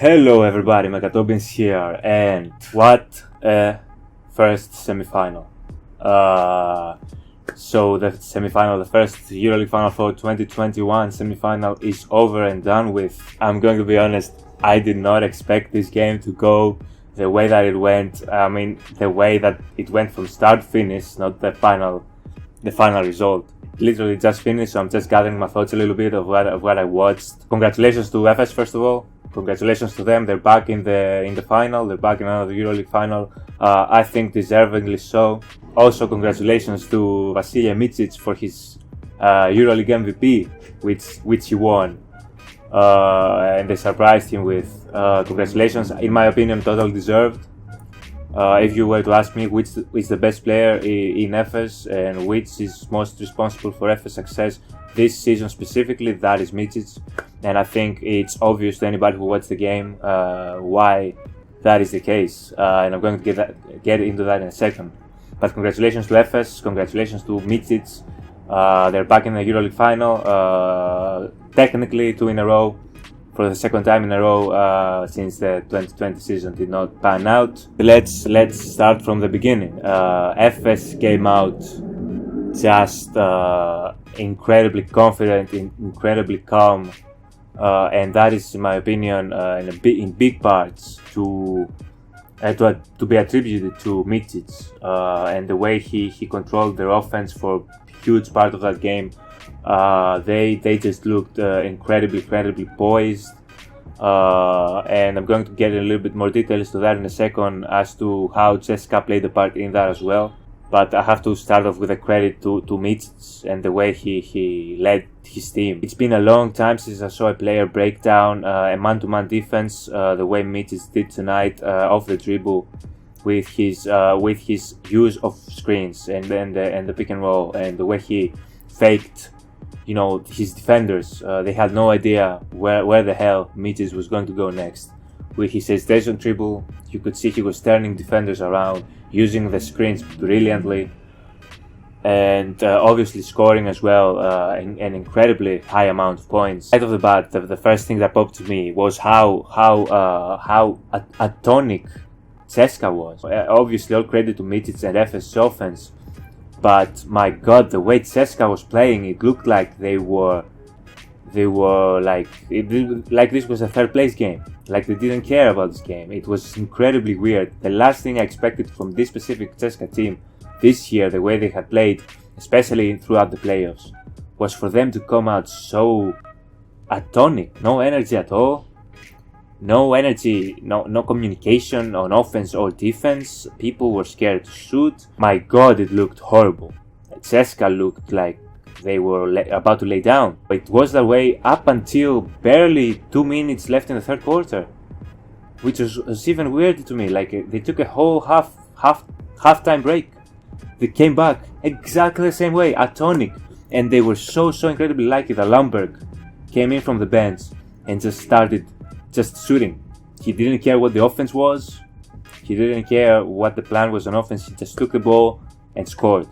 Hello everybody, Macatobins here, and what a first semi-final. So the semi-final, the first Euroleague Final for 2021 semi-final is over and done with. I'm going to be honest, I did not expect this game to go the way that it went. I mean, the way that it went from start to finish, not the final result. Literally just finished, so I'm just gathering my thoughts a little bit of what I watched. Congratulations to Efes, first of all. Congratulations to them. They're back in the final. They're back in another Euroleague final. I think deservingly so. Also, congratulations to Vasilije Micic for his Euroleague MVP, which he won. And they surprised him with. Congratulations. In my opinion, totally deserved. If you were to ask me which is the best player in Efes and which is most responsible for Efes success this season specifically, that is Micic. And I think it's obvious to anybody who watched the game why that is the case. And I'm going to get into that in a second. But congratulations to Efes, congratulations to Micic. They're back in the Euroleague Final, technically 2 in a row. For the second time in a row since the 2020 season did not pan out. Let's start from the beginning. Efes came out just incredibly confident, incredibly calm, and that is, in my opinion, in big parts to be attributed to Micic and the way he controlled their offense for a huge part of that game. They just looked incredibly poised, and I'm going to get a little bit more details to that in a second as to how CSKA played a part in that as well. But I have to start off with a credit to Micic and the way he led his team. It's been a long time since I saw a player break down a man-to-man defense the way Micic did tonight off the dribble with his use of screens and the pick and roll, and the way he faked, his defenders. They had no idea where the hell Micic was going to go next. With his hesitation dribble, you could see he was turning defenders around, using the screens brilliantly, and obviously scoring as well an incredibly high amount of points. Right off the bat, the first thing that popped to me was how atonic CSKA was. Obviously, all credit to Micic and Efes' offense, but my God, the way CSKA was playing, it looked like they were like this was a third place game. Like they didn't care about this game. It was incredibly weird. The last thing I expected from this specific CSKA team this year, the way they had played, especially throughout the playoffs, was for them to come out so atonic. No energy at all. No energy, no communication on offense or defense. People were scared to shoot. My God, it looked horrible. CSKA looked like they were about to lay down. It was that way up until barely 2 minutes left in the third quarter, which was even weirder to me. Like they took a whole halftime break. They came back exactly the same way, atonic, and they were so incredibly lucky that Lumberg came in from the bench and just started shooting. He didn't care what the offense was. He didn't care what the plan was on offense. He just took the ball and scored.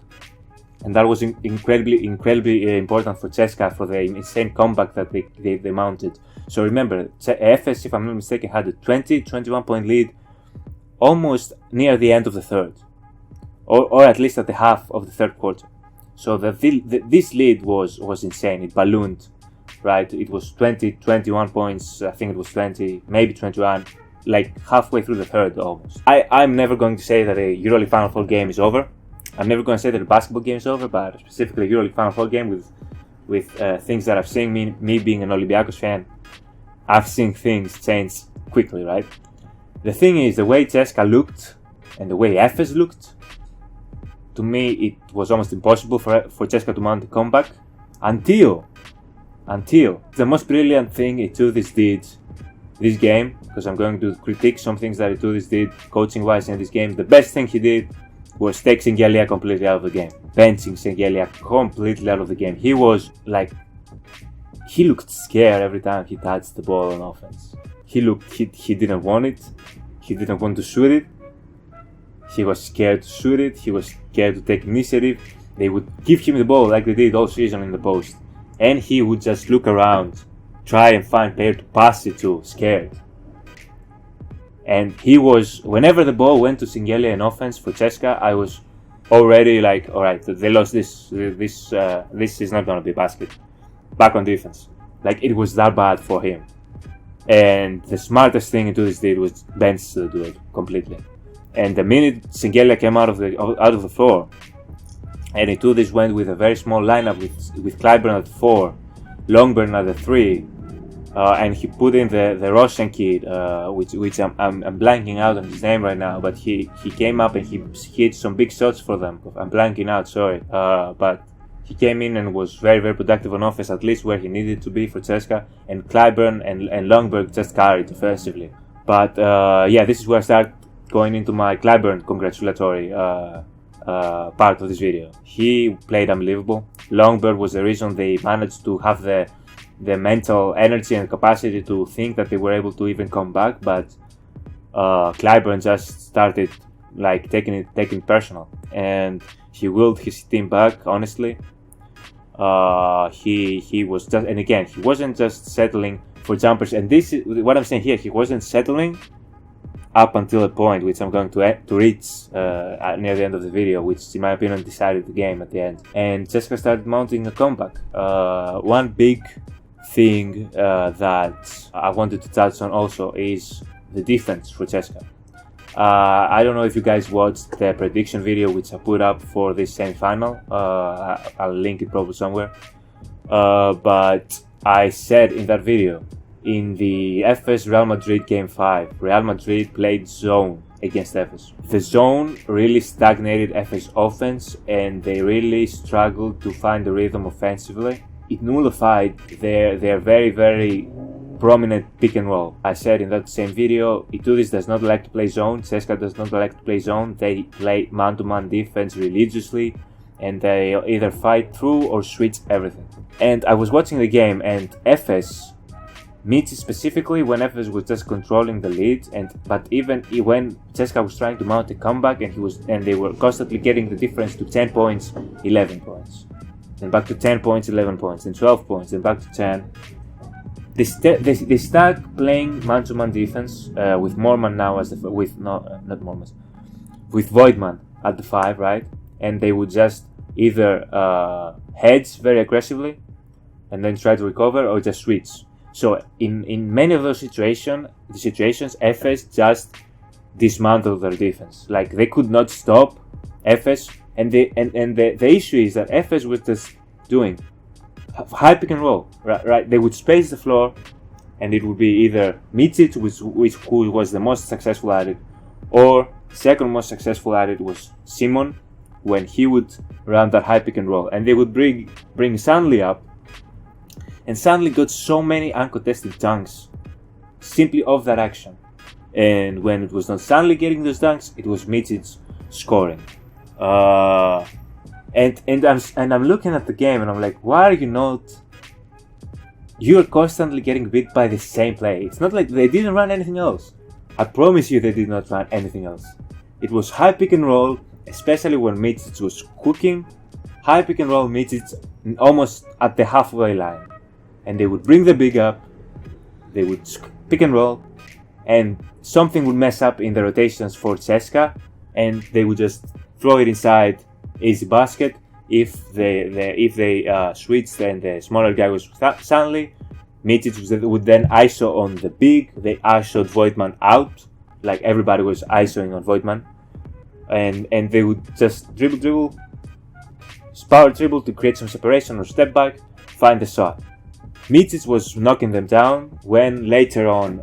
And that was incredibly important for CSKA for the insane comeback that they mounted. So remember, Efes, if I'm not mistaken, had a 21 point lead almost near the end of the third, or at least at the half of the third quarter. So this lead was insane. It ballooned, right? It was 21 points. I think it was 20, maybe 21, like halfway through the third almost. I'm never going to say that a Euroleague Final Four game is over. I'm never going to say that the basketball game is over, but specifically Euroleague Final Four game with things that I've seen. Me being an Olympiacos fan, I've seen things change quickly, right? The thing is, the way CSKA looked and the way Efes looked, to me, it was almost impossible for CSKA to mount a comeback until the most brilliant thing Itoudis did this game, because I'm going to critique some things that Itoudis did coaching-wise in this game. The best thing he did was take Sengelia completely out of the game. Benching Sengelia completely out of the game. He looked scared every time he touched the ball on offense. He didn't want it. He didn't want to shoot it. He was scared to shoot it. He was scared to take initiative. They would give him the ball like they did all season in the post, and he would just look around, try and find player to pass it to, scared. And he was, whenever the ball went to Singelia in offense for CSKA, I was already like, all right, they lost this. This is not going to be a basket. Back on defense. Like, it was that bad for him. And the smartest thing to this did was bench to do it completely. And the minute Singelia came out of the floor, and Itoudis went with a very small lineup with Clyburn at 4, Longburn at the 3, and he put in the Russian kid, which I'm blanking out on his name right now, but he came up and he hit some big shots for them. I'm blanking out, sorry, but he came in and was very, very productive on offense, at least where he needed to be for CSKA, and Clyburn and Longberg just carried offensively. But yeah, this is where I start going into my Clyburn congratulatory part of this video. He played unbelievable. Longberg was the reason they managed to have the mental energy and capacity to think that they were able to even come back, but Clyburn just started like taking it personal, and he willed his team back. Honestly, he was just, and again, he wasn't just settling for jumpers, and this is what I'm saying here. He wasn't settling up until a point which I'm going to reach near the end of the video, which in my opinion decided the game at the end. And CSKA started mounting a comeback. One big thing that I wanted to touch on also is the defense for CSKA. I don't know if you guys watched the prediction video which I put up for this semi-final. I'll link it probably somewhere. But I said in that video, in the Efes Real Madrid Game 5, Real Madrid played zone against Efes. The zone really stagnated Efes offense, and they really struggled to find the rhythm offensively. It nullified their very, very prominent pick and roll. I said in that same video, Itoudis does not like to play zone, CSKA does not like to play zone. They play man-to-man defense religiously, and they either fight through or switch everything. And I was watching the game, and Efes, Micic specifically, when Efes was just controlling the lead, but even when CSKA was trying to mount a comeback, and they were constantly getting the difference to 10 points, 11 points, then back to 10 points, 11 points, then 12 points, then back to 10. They start playing man-to-man defense with Morman now as with Voigtman at the 5, right? And they would just either hedge very aggressively and then try to recover, or just switch. So in many of those situations, Efes just dismantled their defense. Like, they could not stop Efes, and the issue is that Efes was just doing high pick and roll, right? They would space the floor, and it would be either Micic, who was the most successful at it, or second most successful at it was Simon, when he would run that high pick and roll, and they would bring Stanley up. And Stanley got so many uncontested dunks simply off that action. And when it was not Stanley getting those dunks, it was Micic scoring. And I'm looking at the game and I'm like, why are you not? You're constantly getting beat by the same play. It's not like they didn't run anything else. I promise you, they did not run anything else. It was high pick and roll, especially when Micic was cooking. High pick and roll, Micic almost at the halfway line. And they would bring the big up, they would pick and roll, and something would mess up in the rotations for CSKA, and they would just throw it inside, easy basket. If they switched and the smaller guy was Stanley, Micic would then ISO on the big. They ISO'd Voigtman out, like everybody was ISOing on Voigtman, and they would just dribble, power dribble to create some separation or step back, find the shot. Micic was knocking them down when later on,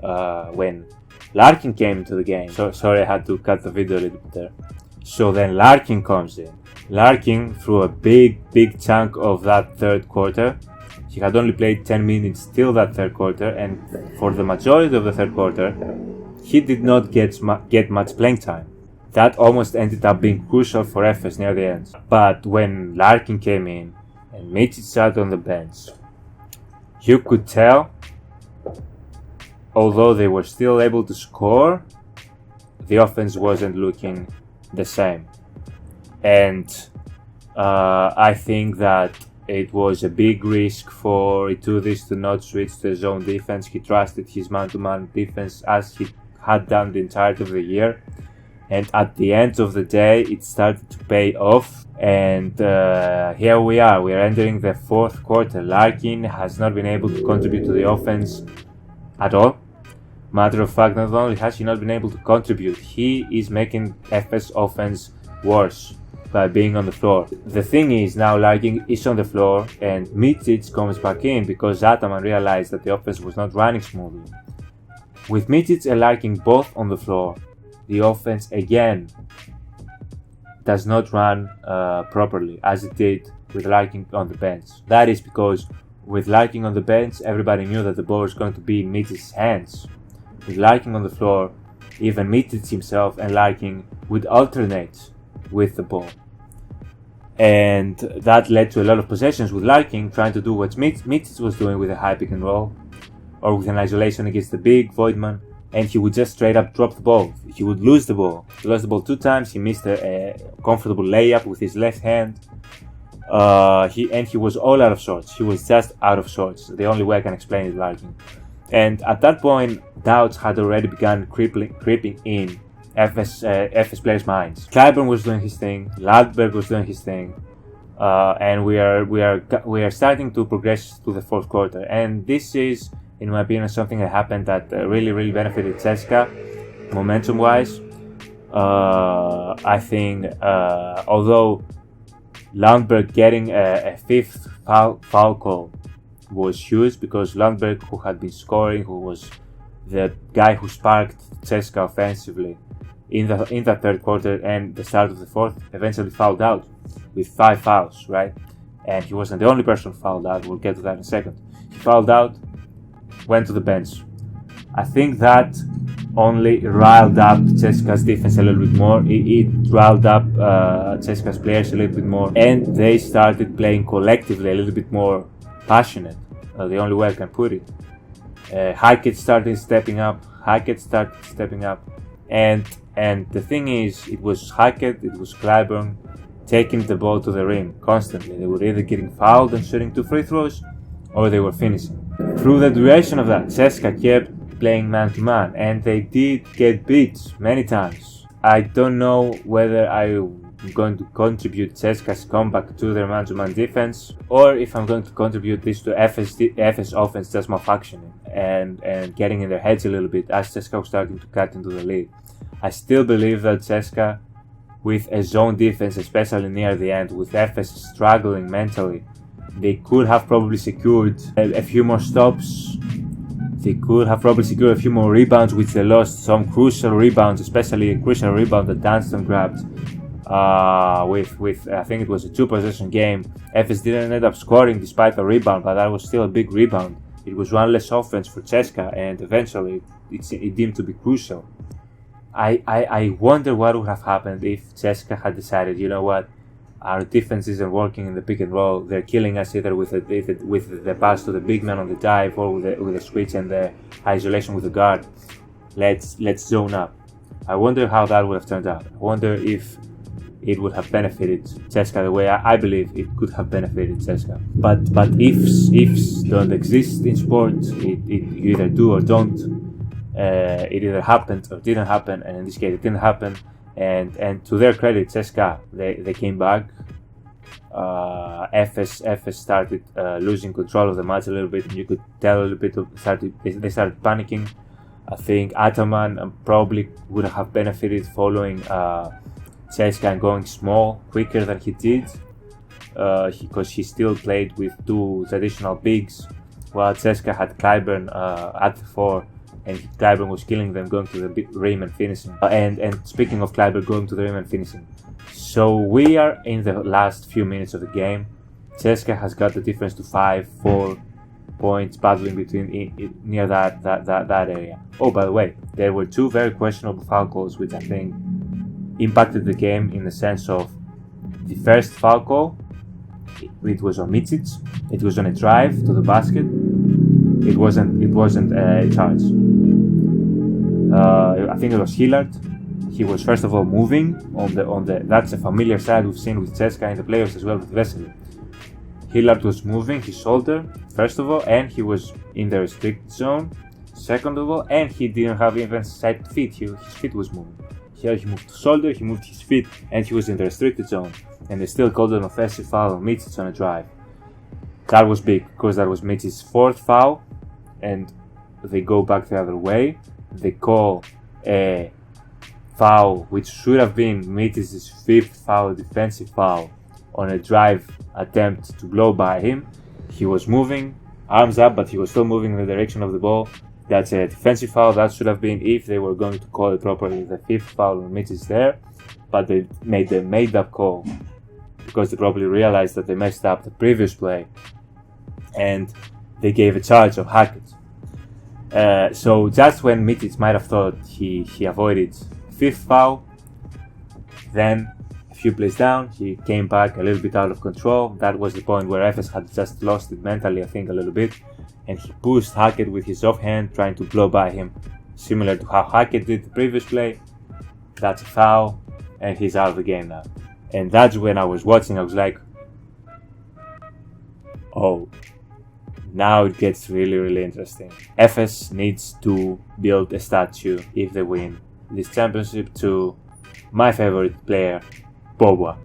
when Larkin came into the game. So sorry, I had to cut the video a little bit there. So then Larkin comes in. Larkin threw a big chunk of that third quarter. He had only played 10 minutes till that third quarter, and for the majority of the third quarter, he did not get much playing time. That almost ended up being crucial for Efes near the end. But when Larkin came in and Micic sat on the bench, you could tell, although they were still able to score, the offense wasn't looking the same. And I think that it was a big risk for Itoudis to not switch to zone defense. He trusted his man-to-man defense as he had done the entirety of the year. And at the end of the day, it started to pay off. And here we are. We are entering the fourth quarter. Larkin has not been able to contribute to the offense at all. Matter of fact, not only has he not been able to contribute, he is making Efes offense worse by being on the floor. The thing is, now Larkin is on the floor and Micic comes back in because Ataman realized that the offense was not running smoothly. With Micic and Larkin both on the floor, the offense again does not run properly as it did with Larkin on the bench. That is because with Larkin on the bench, everybody knew that the ball was going to be in Micic's hands. With Larkin on the floor, even Micic himself and Larkin would alternate with the ball. And that led to a lot of possessions with Larkin trying to do what Micic was doing with a high pick and roll or with an isolation against the big Voigtman, and he would just straight up drop the ball. He would lose the ball. He lost the ball 2 times. He missed a comfortable layup with his left hand. He was all out of sorts. He was just out of sorts. The only way I can explain it, Larkin. And at that point, doubts had already begun creeping in Efes players' minds. Clyburn was doing his thing. Landberg was doing his thing. And we are starting to progress to the fourth quarter. And this is, in my opinion, something that happened that really benefited CSKA momentum-wise. I think, although Landberg getting a 5th foul call was huge, because Landberg, who had been scoring, who was the guy who sparked CSKA offensively in the third quarter and the start of the fourth, eventually fouled out with 5 fouls, right? And he wasn't the only person who fouled out. We'll get to that in a second. He fouled out, went to the bench. I think that only riled up CSKA's defense a little bit more. It riled up CSKA's players a little bit more, and they started playing collectively a little bit more passionate. The only way I can put it. Hackett started stepping up. And the thing is, it was Hackett, it was Clyburn taking the ball to the rim constantly. They were either getting fouled and shooting 2 free throws, or they were finishing. Through the duration of that, CSKA kept playing man-to-man, and they did get beat many times. I don't know whether I'm going to contribute CSKA's comeback to their man-to-man defense, or if I'm going to contribute this to Efes offense just malfunctioning and getting in their heads a little bit as CSKA was starting to cut into the lead. I still believe that CSKA, with a zone defense, especially near the end, with Efes struggling mentally, they could have probably secured a few more stops. They could have probably secured a few more rebounds, which they lost. Some crucial rebounds, especially a crucial rebound that Dunston grabbed with I think it was a 2-possession game. Efes didn't end up scoring despite the rebound, but that was still a big rebound. It was one less offense for CSKA, and eventually it deemed to be crucial. I wonder what would have happened if CSKA had decided, you know what, our defense isn't working in the pick and roll. They're killing us either with the pass to the big man on the dive, or with the switch and the isolation with the guard. Let's zone up. I wonder how that would have turned out. I wonder if it would have benefited CSKA the way I believe it could have benefited CSKA. But ifs don't exist in sports. You either do or don't. It either happened or didn't happen, and in this case it didn't happen. And to their credit, CSKA, they came back. Efes started losing control of the match a little bit, and you could tell a little bit they started panicking. I think Ataman probably would have benefited following CSKA and going small quicker than he did, because he still played with 2 traditional bigs, while CSKA had Clyburn at the 4, and Clyburn was killing them going to the rim and finishing. And speaking of Clyburn going to the rim and finishing, so we are in the last few minutes of the game. CSKA has got the difference to 5-4 points, battling between near that area. Oh, by the way, there were 2 very questionable foul calls, which I think impacted the game in the sense of the first foul call. It was on Micic. It was on a drive to the basket. It wasn't a charge. I think it was Hillard. He was first of all moving on the. That's a familiar side we've seen with CSKA in the playoffs as well with Vasilije. Hillard was moving his shoulder first of all, and he was in the restricted zone. second of all, and he didn't have even set feet. His feet was moving. Here he moved to shoulder, he moved his feet, and he was in the restricted zone. And they still called an offensive foul on Micic on a drive. That was big, because that was Micic's fourth foul, and they go back the other way. They call a foul which should have been Micic's fifth foul, defensive foul, on a drive attempt to blow by him. He was moving, arms up, but he was still moving in the direction of the ball. That's a defensive foul. That should have been, if they were going to call it properly, the fifth foul on Micic there. But they made the made-up call because they probably realized that they messed up the previous play, and they gave a charge of Hackett. So just when Micic might have thought he avoided fifth foul, then a few plays down, he came back a little bit out of control. That was the point where Efes had just lost it mentally, I think, a little bit, and he pushed Hackett with his offhand, trying to blow by him, similar to how Hackett did the previous play. That's a foul, and he's out of the game now. And that's when I was watching, I was like, oh, now it gets really, really interesting. Efes needs to build a statue, if they win this championship, to my favorite player, Boba.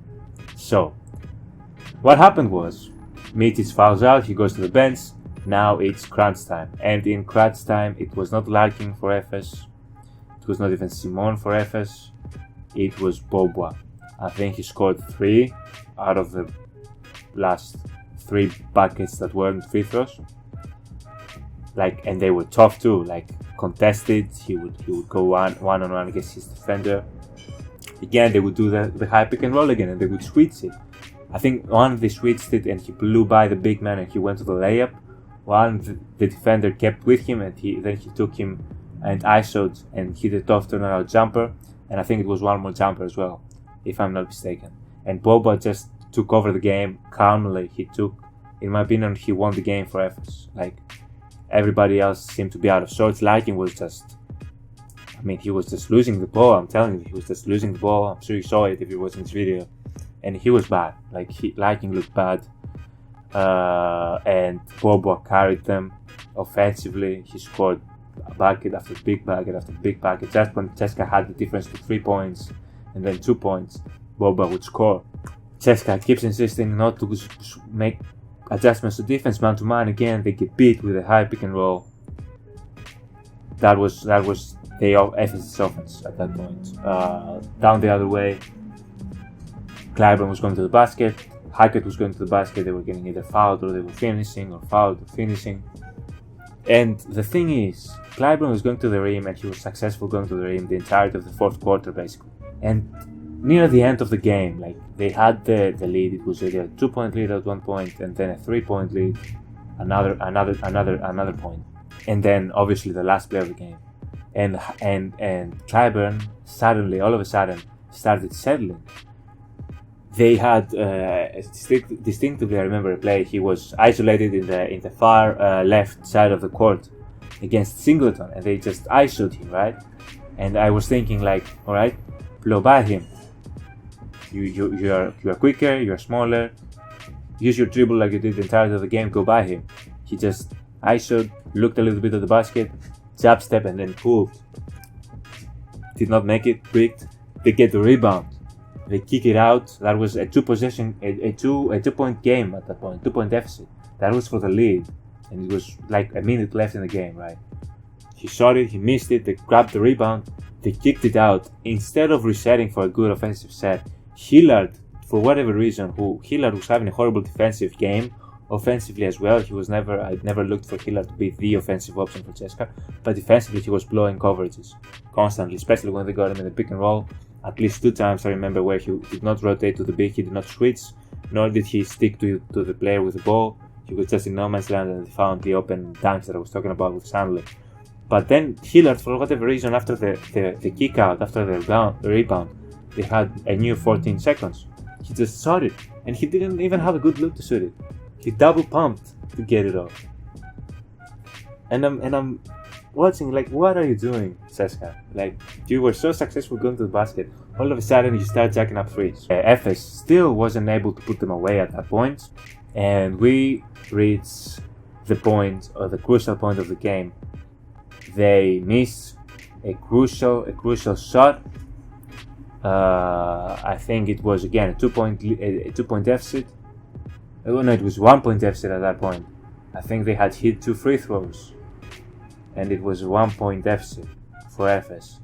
So, what happened was, Micic fouls out, he goes to the bench. Now it's crunch time. And in crunch time, it was not Larkin for Efes. It was not even Simon for Efes. It was Boba. I think he scored 3 out of the last 3 buckets that weren't free throws. And they were tough too, contested. He would go one-on-one against his defender. Again, they would do the high pick and roll again, and they would switch it. I think one they switched it and he blew by the big man and he went to the layup. One, the defender kept with him, and then he took him and ISO'd and hit a tough turnaround jumper. And I think it was one more jumper as well, if I'm not mistaken. And Boba just took over the game calmly. In my opinion, he won the game for Efes. Everybody else seemed to be out of sorts. Larkin was he was just losing the ball. I'm telling you, he was just losing the ball. I'm sure you saw it if you watched this video. And he was bad. Larkin looked bad. And Boba carried them offensively. He scored a bucket after big bucket after big bucket. Just when CSKA had the difference to 3 points and then 2 points, Boba would score. CSKA keeps insisting not to make adjustments to defense, man to man. Again, they get beat with a high pick and roll. That was the Efes offense at that point. Down the other way, Clyburn was going to the basket. Hackett was going to the basket. They were getting either fouled or they were finishing, or fouled or finishing. And the thing is, Clyburn was going to the rim, and he was successful going to the rim the entirety of the fourth quarter, basically. And near the end of the game, they had the lead. It was either a 2-point lead at one point, and then a 3-point lead, another point, and then obviously the last play of the game. And Clyburn suddenly, all of a sudden, started settling. They had distinctively, I remember a play. He was isolated in the far left side of the court against Singleton, and they just ISO'd him, right? And I was thinking, all right, blow by him. You are quicker, you are smaller. Use your dribble like you did the entirety of the game. Go by him. He just ISO'd, looked a little bit at the basket, jab step, and then pulled. Did not make it. Bricked. They get the rebound. They kick it out. That was a 2-point game at that point, 2-point deficit. That was for the lead, and it was a minute left in the game, right? He shot it, he missed it. They grabbed the rebound, they kicked it out. Instead of resetting for a good offensive set, Hillard, for whatever reason, Hillard was having a horrible defensive game, offensively as well. I never looked for Hillard to be the offensive option for CSKA, but defensively he was blowing coverages constantly, especially when they got him in the pick and roll. At least 2 times I remember where he did not rotate to the big, he did not switch, nor did he stick to the player with the ball. He was just in no man's land, and he found the open dunks that I was talking about with Sandler. But then Hillard, for whatever reason, after the kick out, after the rebound, they had a new 14 seconds. He just shot it, and he didn't even have a good look to shoot it. He double pumped to get it off. And I'm watching, what are you doing, CSKA? You were so successful going to the basket, all of a sudden you start jacking up threes. Efes still wasn't able to put them away at that point, and we reached the point, or the crucial point of the game, they missed a crucial shot. I think it was again a 2-point deficit. Oh no, it was 1-point deficit at that point. I think they had hit 2 free throws, and it was a 1-point deficit for Efes.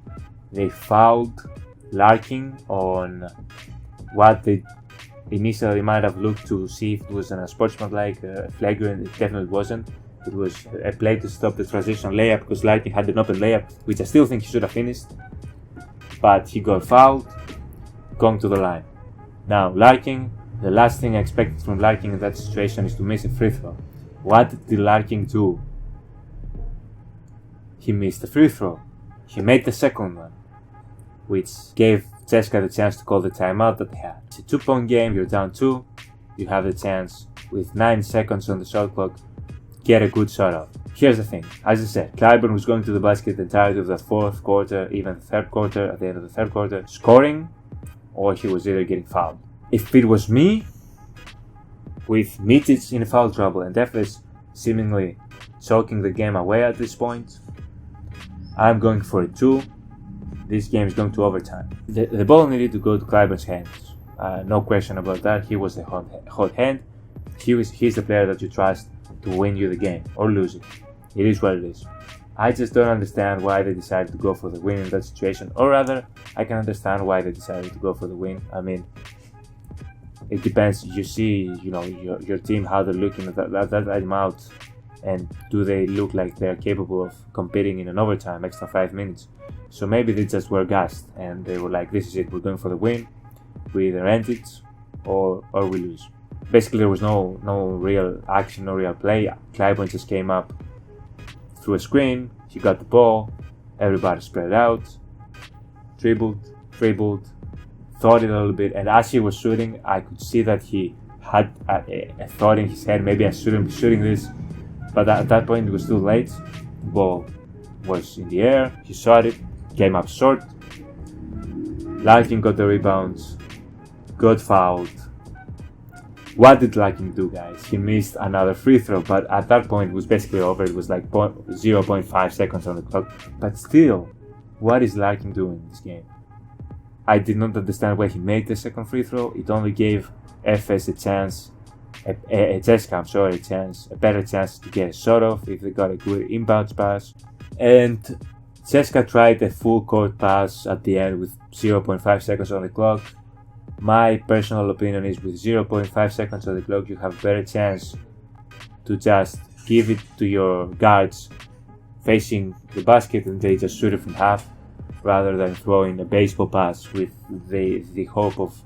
They fouled Larkin on what they initially might have looked to see if it was a sportsmanlike flagrant. It definitely wasn't. It was a play to stop the transition layup because Larkin had an open layup, which I still think he should have finished. But he got fouled, going to the line. Now, Larkin, the last thing I expected from Larkin in that situation is to miss a free throw. What did Larkin do? He missed the free throw. He made the second one, which gave CSKA the chance to call the timeout that they had. It's a 2-point game, you're down 2. You have the chance, with 9 seconds on the shot clock, get a good shot off. Here's the thing, as I said, Clyburn was going to the basket the entirety of the fourth quarter, even the third quarter, at the end of the third quarter, scoring, or he was either getting fouled. If it was me, with Micic in foul trouble and Efes seemingly choking the game away at this point, I'm going for a 2. This game is going to overtime. The ball needed to go to Clyburn's hands. No question about that. He was the hot hand. He's the player that you trust to win you the game or lose it. It is what it is. I just don't understand why they decided to go for the win in that situation. Or rather, I can understand why they decided to go for the win. I mean, it depends. You see, your team, how they're looking at that time out, and do they look like they're capable of competing in an overtime, extra 5 minutes. So maybe they just were gassed and they were like, this is it, we're going for the win. We either end it or we lose. Basically, there was no real action, no real play. Clyburn just came up through a screen, he got the ball, everybody spread out, dribbled, thought it a little bit, and as he was shooting, I could see that he had a thought in his head, maybe I shouldn't be shooting this, but at that point it was too late. The ball was in the air, he shot it, came up short. Larkin got the rebounds, got fouled. What did Larkin do, guys? He missed another free throw, but at that point it was basically over. It was like 0.5 seconds on the clock. But still, what is Larkin doing in this game? I did not understand why he made the second free throw. It only gave Efes a chance, a better chance to get a shot off if they got a good inbounds pass. And CSKA tried a full court pass at the end with 0.5 seconds on the clock. My personal opinion is with 0.5 seconds on the clock, you have a better chance to just give it to your guards facing the basket and they just shoot it from half, rather than throwing a baseball pass with the hope of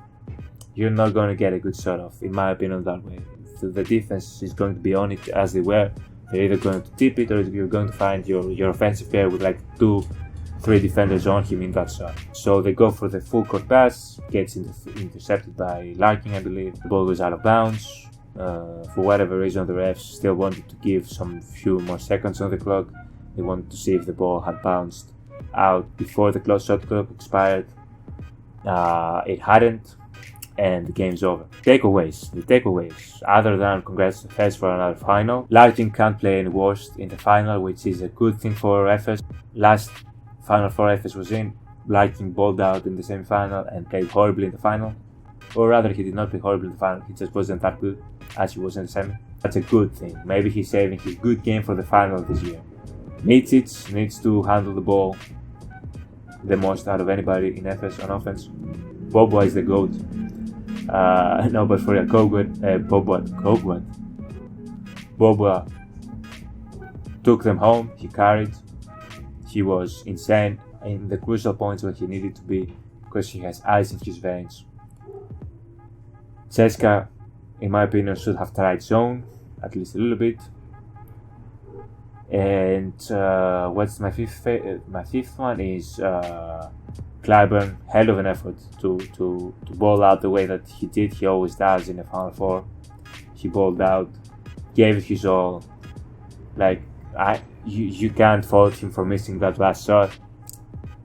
you're not going to get a good shot off, in my opinion, that way. So the defense is going to be on it as they were. They're either going to tip it or you're going to find your offensive player with like 2-3 defenders on him in that shot. So they go for the full court pass, gets intercepted by Larkin, I believe. The ball goes out of bounds. For whatever reason, the refs still wanted to give some few more seconds on the clock. They wanted to see if the ball had bounced out before the shot clock expired. It hadn't, and the game's over. The takeaways, other than congrats to Efes for another final. Larkin can't play any worse in the final, which is a good thing for Efes. Last Final Four Efes was in, Larkin balled out in the semi-final and played horribly in the final. Or rather, he did not play horribly in the final, he just wasn't that good as he was in the semi. That's a good thing. Maybe he's saving his good game for the final this year. Micic needs to handle the ball the most out of anybody in Efes on offense. Boba is the GOAT. No, but for real, Boba took them home, he carried. He was insane in the crucial points when he needed to be, because he has ice in his veins. CSKA, in my opinion, should have tried zone at least a little bit. And what's my fifth one is Clyburn. Hell of an effort to ball out the way that he did. He always does in a Final Four. He balled out, gave it his all. Like you can't fault him for missing that last shot.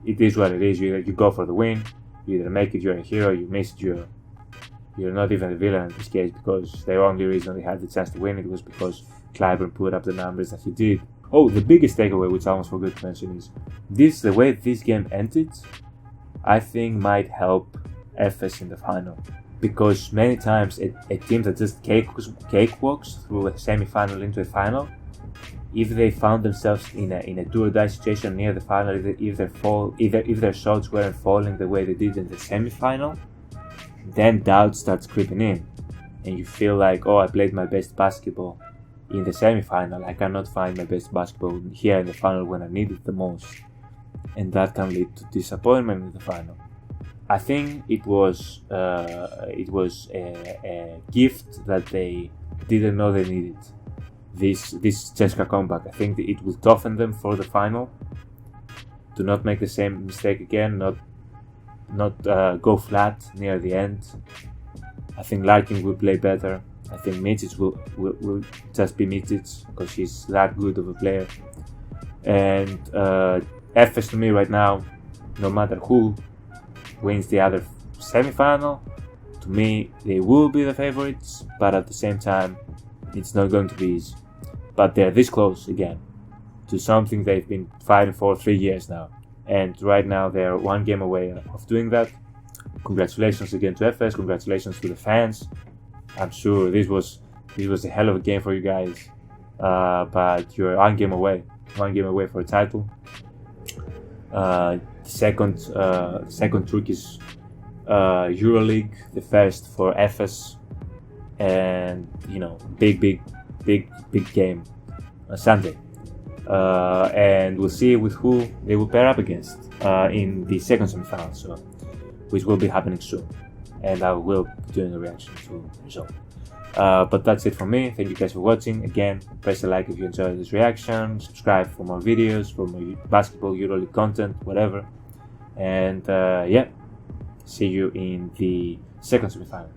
It is what it is. You go for the win. You either make it, you're a hero. You miss it, you're not even a villain in this case, because the only reason they had the chance to win it was because Clyburn put up the numbers that he did. Oh, the biggest takeaway, which I almost forgot to mention, is the way this game ended, I think might help Efes in the final. Because many times a team that just cakewalks through a semi-final into a final, if they found themselves in a do-or-die situation near the final, if their shots weren't falling the way they did in the semi-final, then doubt starts creeping in, and you feel like, oh, I played my best basketball in the semi-final. I cannot find my best basketball here in the final when I need it the most, and that can lead to disappointment in the final. I think it was a gift that they didn't know they needed. This CSKA comeback. I think it will toughen them for the final. To not make the same mistake again. Not go flat near the end. I think Larkin will play better. I think Micic will just be Micic because he's that good of a player. And Efes to me right now, no matter who wins the other semi-final, to me they will be the favorites, but at the same time it's not going to be easy. But they're this close again to something they've been fighting for 3 years now, and right now they're one game away of doing that. Congratulations again to Efes, congratulations to the fans. I'm sure this was a hell of a game for you guys, but you're one game away for a title. Second trick is Euroleague, the first for Efes, and big game on Sunday, and we'll see with who they will pair up against in the second semi-final, which will be happening soon, and I will be doing a reaction to the result. But that's it from me. Thank you guys for watching. Again, press a like if you enjoyed this reaction, subscribe for more videos, for more basketball, Euroleague content, whatever, and see you in the second semi-final.